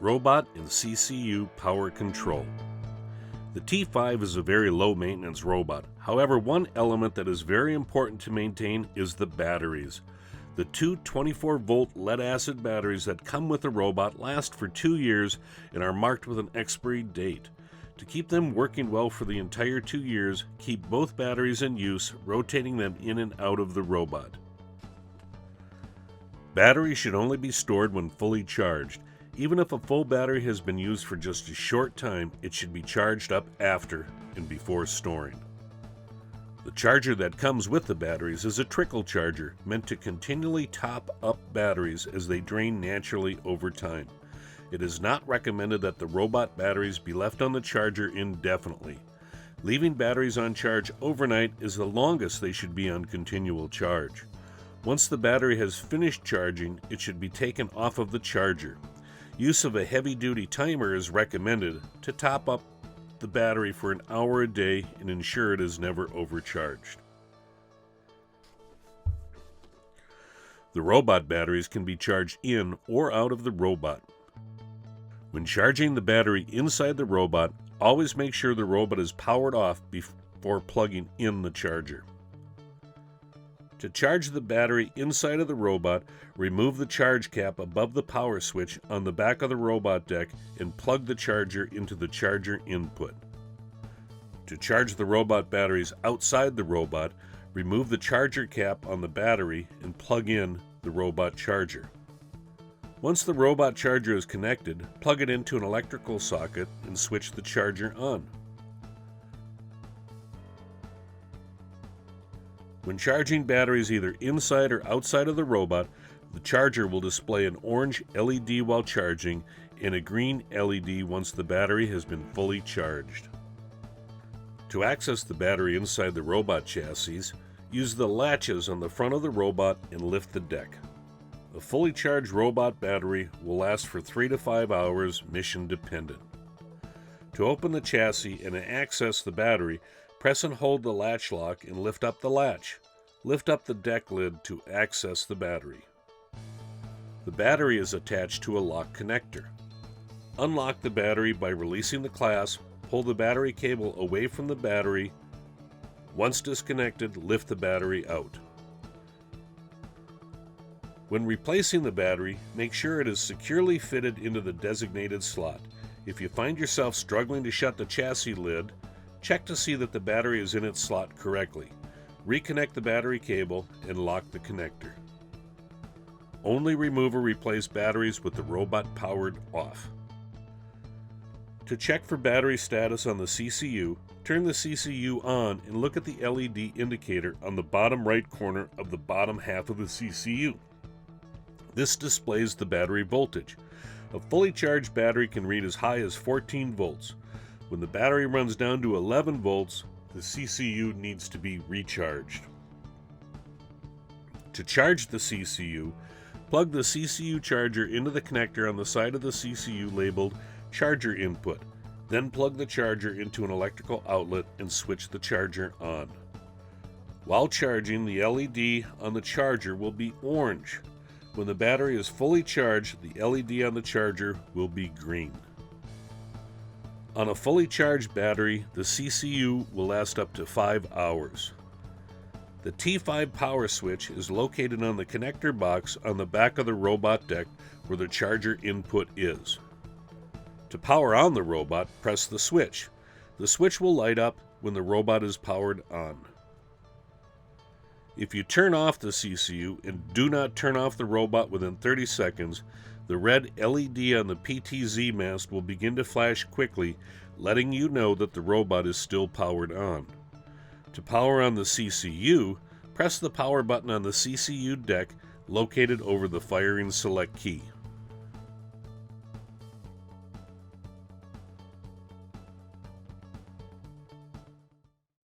Robot and CCU Power Control. The T5 is a very low maintenance robot. However, one element that is very important to maintain is the batteries. The two 24-volt lead-acid batteries that come with the robot last for 2 years and are marked with an expiry date. To keep them working well for the entire 2 years, keep both batteries in use, rotating them in and out of the robot. Batteries should only be stored when fully charged. Even if a full battery has been used for just a short time, it should be charged up after and before storing. The charger that comes with the batteries is a trickle charger, meant to continually top up batteries as they drain naturally over time. It is not recommended that the robot batteries be left on the charger indefinitely. Leaving batteries on charge overnight is the longest they should be on continual charge. Once the battery has finished charging, it should be taken off of the charger. Use of a heavy-duty timer is recommended to top up the battery for an hour a day and ensure it is never overcharged. The robot batteries can be charged in or out of the robot. When charging the battery inside the robot, always make sure the robot is powered off before plugging in the charger. To charge the battery inside of the robot, remove the charge cap above the power switch on the back of the robot deck and plug the charger into the charger input. To charge the robot batteries outside the robot, remove the charger cap on the battery and plug in the robot charger. Once the robot charger is connected, plug it into an electrical socket and switch the charger on. When charging batteries either inside or outside of the robot, the charger will display an orange LED while charging and a green LED once the battery has been fully charged. To access the battery inside the robot chassis, use the latches on the front of the robot and lift the deck. A fully charged robot battery will last for 3 to 5 hours, mission dependent. To open the chassis and access the battery, press and hold the latch lock and lift up the latch. Lift up the deck lid to access the battery. The battery is attached to a lock connector. Unlock the battery by releasing the clasp, pull the battery cable away from the battery. Once disconnected, lift the battery out. When replacing the battery, make sure it is securely fitted into the designated slot. If you find yourself struggling to shut the chassis lid, check to see that the battery is in its slot correctly. Reconnect the battery cable and lock the connector. Only remove or replace batteries with the robot powered off. To check for battery status on the CCU, turn the CCU on and look at the LED indicator on the bottom right corner of the bottom half of the CCU. This displays the battery voltage. A fully charged battery can read as high as 14 volts. When the battery runs down to 11 volts, the CCU needs to be recharged. To charge the CCU, plug the CCU charger into the connector on the side of the CCU labeled Charger Input. Then plug the charger into an electrical outlet and switch the charger on. While charging, the LED on the charger will be orange. When the battery is fully charged, the LED on the charger will be green. On a fully charged battery, the CCU will last up to 5 hours. The T5 power switch is located on the connector box on the back of the robot deck where the charger input is. To power on the robot, press the switch. The switch will light up when the robot is powered on. If you turn off the CCU and do not turn off the robot within 30 seconds, the red LED on the PTZ mast will begin to flash quickly, letting you know that the robot is still powered on. To power on the CCU, press the power button on the CCU deck located over the firing select key.